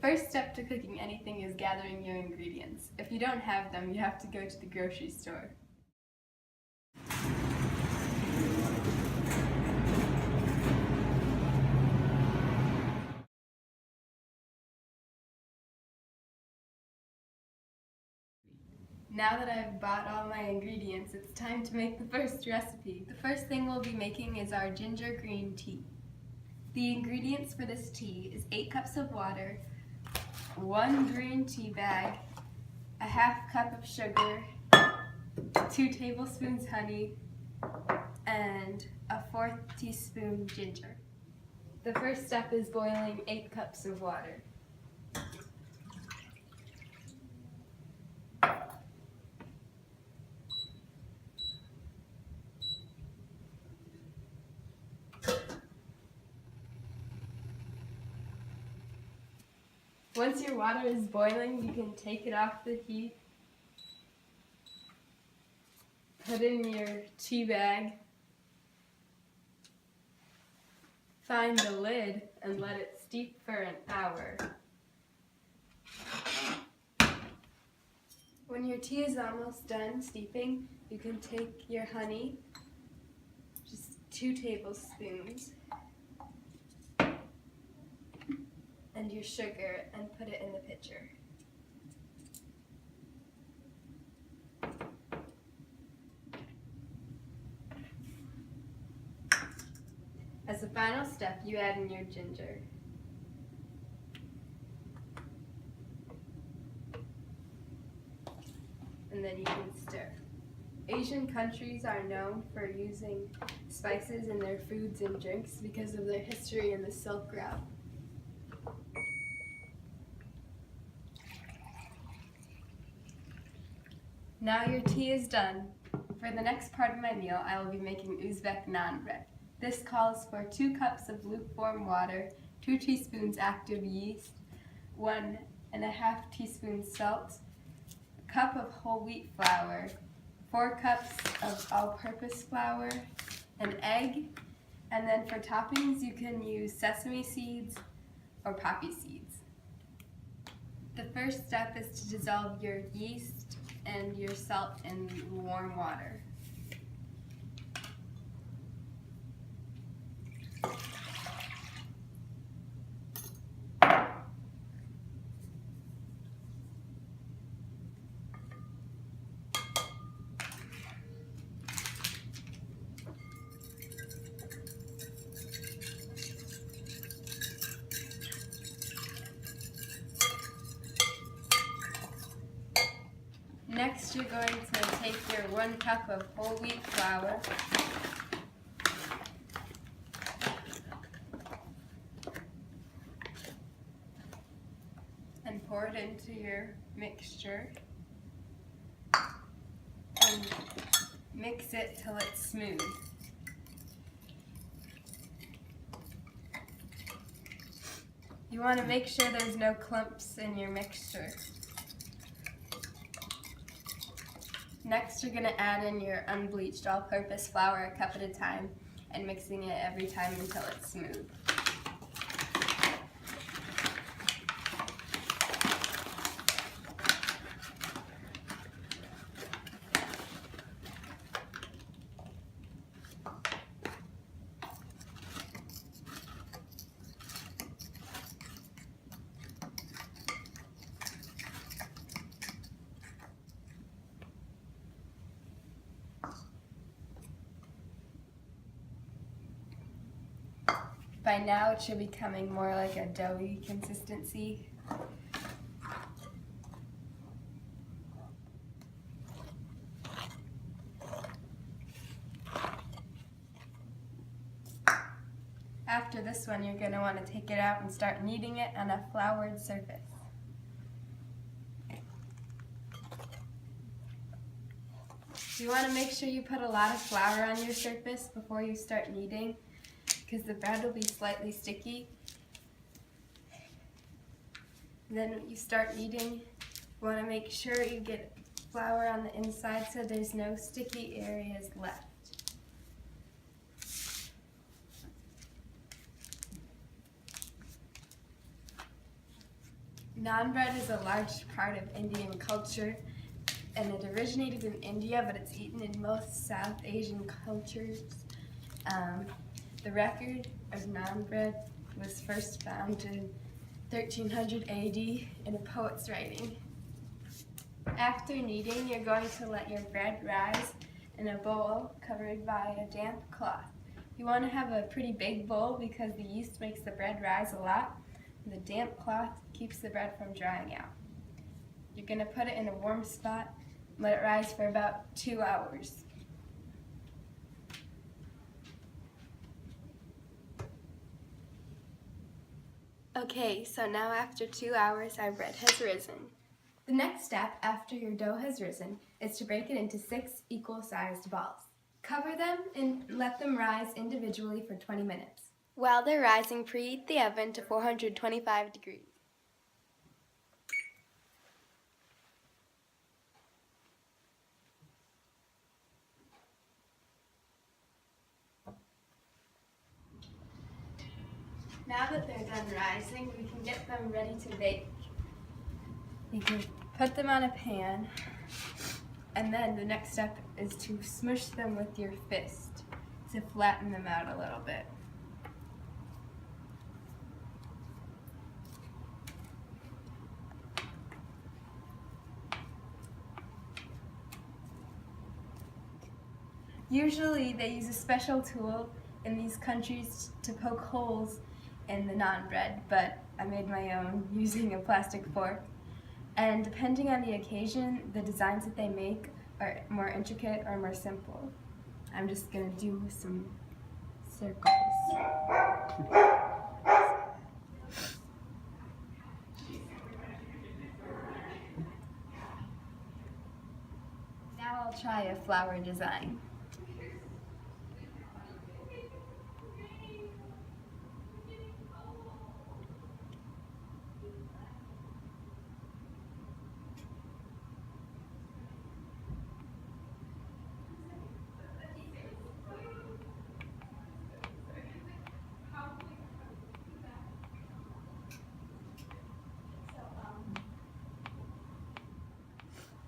first step to cooking anything is gathering your ingredients. If you don't have them, you have to go to the grocery store. Now that I've bought all my ingredients, it's time to make the first recipe. The first thing we'll be making is our ginger green tea. The ingredients for this tea is 8 cups of water, 1 green tea bag, a half cup of sugar, 2 tablespoons honey, and a 1/4 teaspoon ginger. The first step is boiling 8 cups of water. Once your water is boiling, you can take it off the heat, put in your tea bag, find the lid, and let it steep for an hour. When your tea is almost done steeping, you can take your honey, just 2 tablespoons, and your sugar and put it in the pitcher. As a final step, you add in your ginger. And then you can stir. Asian countries are known for using spices in their foods and drinks because of their history in the Silk Route. Now your tea is done. For the next part of my meal, I will be making Uzbek naan bread. This calls for 2 cups of lukewarm water, 2 teaspoons active yeast, 1½ teaspoons salt, a cup of whole wheat flour, 4 cups of all-purpose flour, an egg, and then for toppings you can use sesame seeds or poppy seeds. The first step is to dissolve your yeast and your salt in warm water. Next, you're going to take your 1 cup of whole wheat flour, and pour it into your mixture, and mix it till it's smooth. You want to make sure there's no clumps in your mixture. Next, you're going to add in your unbleached all-purpose flour a cup at a time and mixing it every time until it's smooth. By now it should be becoming more like a doughy consistency. After this one, you're going to want to take it out and start kneading it on a floured surface. You want to make sure you put a lot of flour on your surface before you start kneading, because the bread will be slightly sticky. And then when you start kneading, you want to make sure you get flour on the inside so there's no sticky areas left. Naan bread is a large part of Indian culture, and it originated in India, but it's eaten in most South Asian cultures. The record of naan bread was first found in 1300 AD in a poet's writing. After kneading, you're going to let your bread rise in a bowl covered by a damp cloth. You want to have a pretty big bowl because the yeast makes the bread rise a lot, and the damp cloth keeps the bread from drying out. You're going to put it in a warm spot and let it rise for about 2 hours. Okay, so now after 2 hours, our bread has risen. The next step after your dough has risen is to break it into 6 equal-sized balls. Cover them and let them rise individually for 20 minutes. While they're rising, preheat the oven to 425 degrees. Now that they're done rising, we can get them ready to bake. You can put them on a pan, and then the next step is to smush them with your fist to flatten them out a little bit. Usually they use a special tool in these countries to poke holes in the naan bread, but I made my own using a plastic fork. And depending on the occasion, the designs that they make are more intricate or more simple. I'm just going to do some circles. Now I'll try a flower design.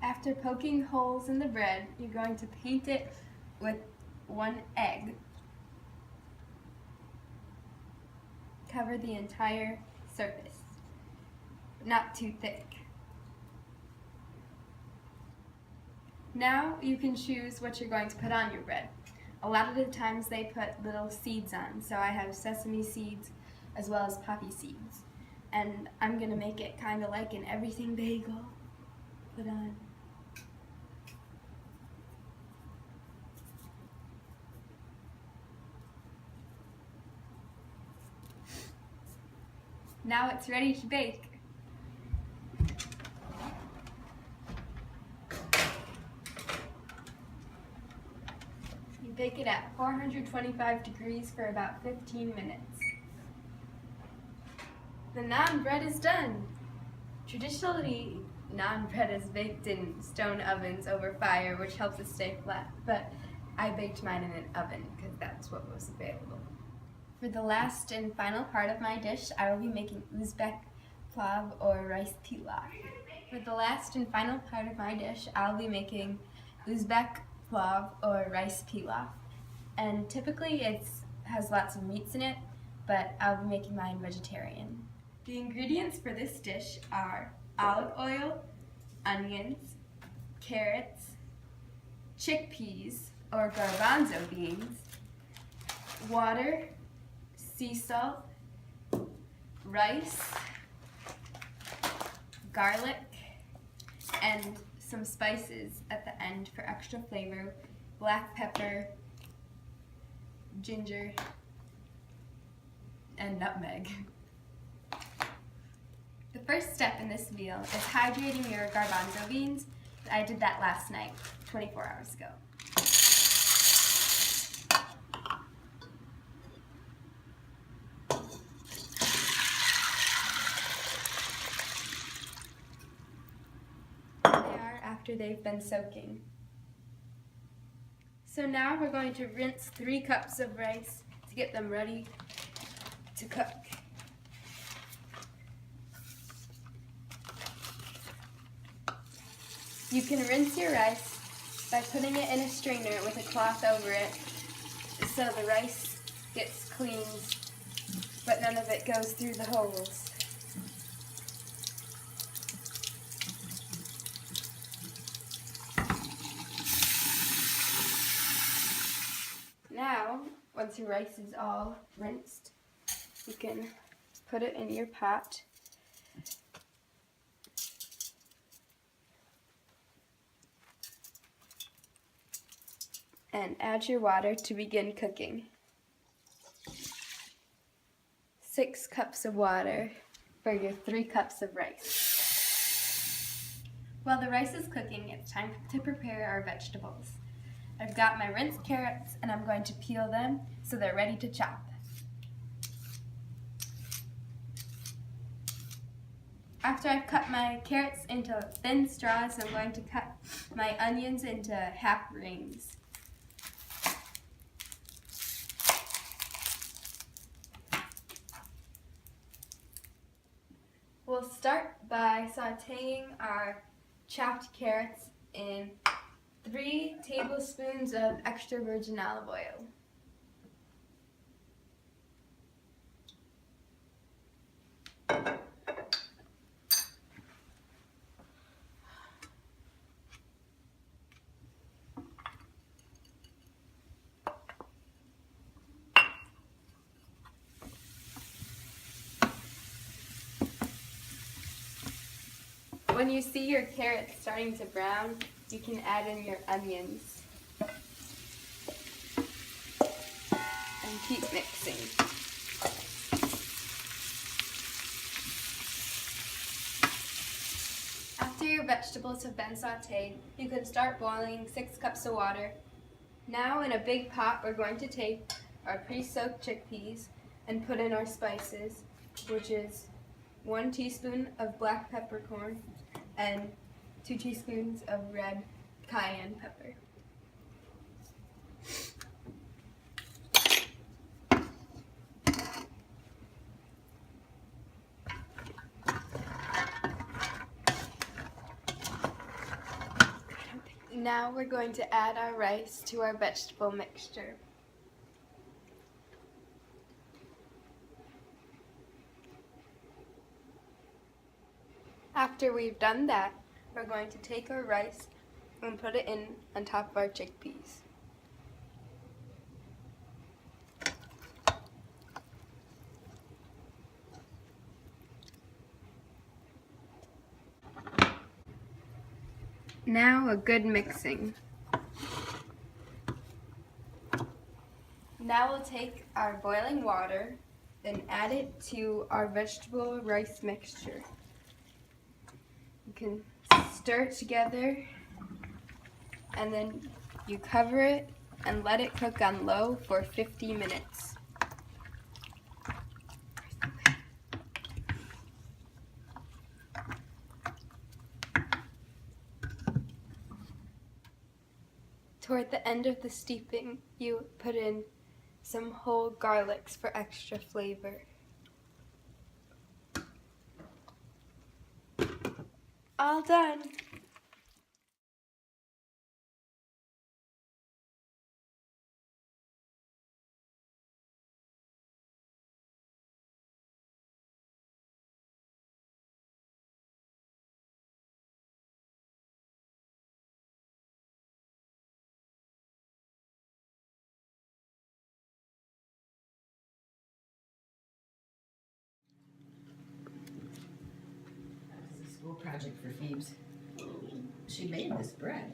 After poking holes in the bread, you're going to paint it with 1 egg. Cover the entire surface, not too thick. Now you can choose what you're going to put on your bread. A lot of the times they put little seeds on, so I have sesame seeds as well as poppy seeds. And I'm going to make it kind of like an everything bagel. Put on. Now it's ready to bake. You bake it at 425 degrees for about 15 minutes. The naan bread is done. Traditionally, naan bread is baked in stone ovens over fire, which helps it stay flat, but I baked mine in an oven because that's what was available. For the last and final part of my dish, I will be making Uzbek plov or rice pilaf. For the last and final part of my dish, I'll be making Uzbek plov or rice pilaf. And typically it has lots of meats in it, but I'll be making mine vegetarian. The ingredients for this dish are olive oil, onions, carrots, chickpeas or garbanzo beans, water, sea salt, rice, garlic, and some spices at the end for extra flavor, black pepper, ginger, and nutmeg. The first step in this meal is hydrating your garbanzo beans. I did that last night, 24 hours ago. After they've been soaking. So now we're going to rinse 3 cups of rice to get them ready to cook. You can rinse your rice by putting it in a strainer with a cloth over it so the rice gets clean, but none of it goes through the holes. Now, once your rice is all rinsed, you can put it in your pot. And add your water to begin cooking. 6 cups of water for your 3 cups of rice. While the rice is cooking, it's time to prepare our vegetables. I've got my rinsed carrots and I'm going to peel them so they're ready to chop. After I've cut my carrots into thin straws, I'm going to cut my onions into half rings. We'll start by sauteing our chopped carrots in 3 tablespoons of extra virgin olive oil. When you see your carrots starting to brown, you can add in your onions and keep mixing. After your vegetables have been sauteed, you can start boiling 6 cups of water. Now in a big pot, we're going to take our pre-soaked chickpeas and put in our spices, which is 1 teaspoon of black peppercorn and 2 teaspoons of red cayenne pepper. Now we're going to add our rice to our vegetable mixture. After we've done that, we're going to take our rice and put it in on top of our chickpeas. Now a good mixing. Now we'll take our boiling water and add it to our vegetable rice mixture. You can stir it together and then you cover it and let it cook on low for 50 minutes. Toward the end of the steeping, you put in some whole garlics for extra flavor. All done! This is a school project for Phoebes. She made this bread.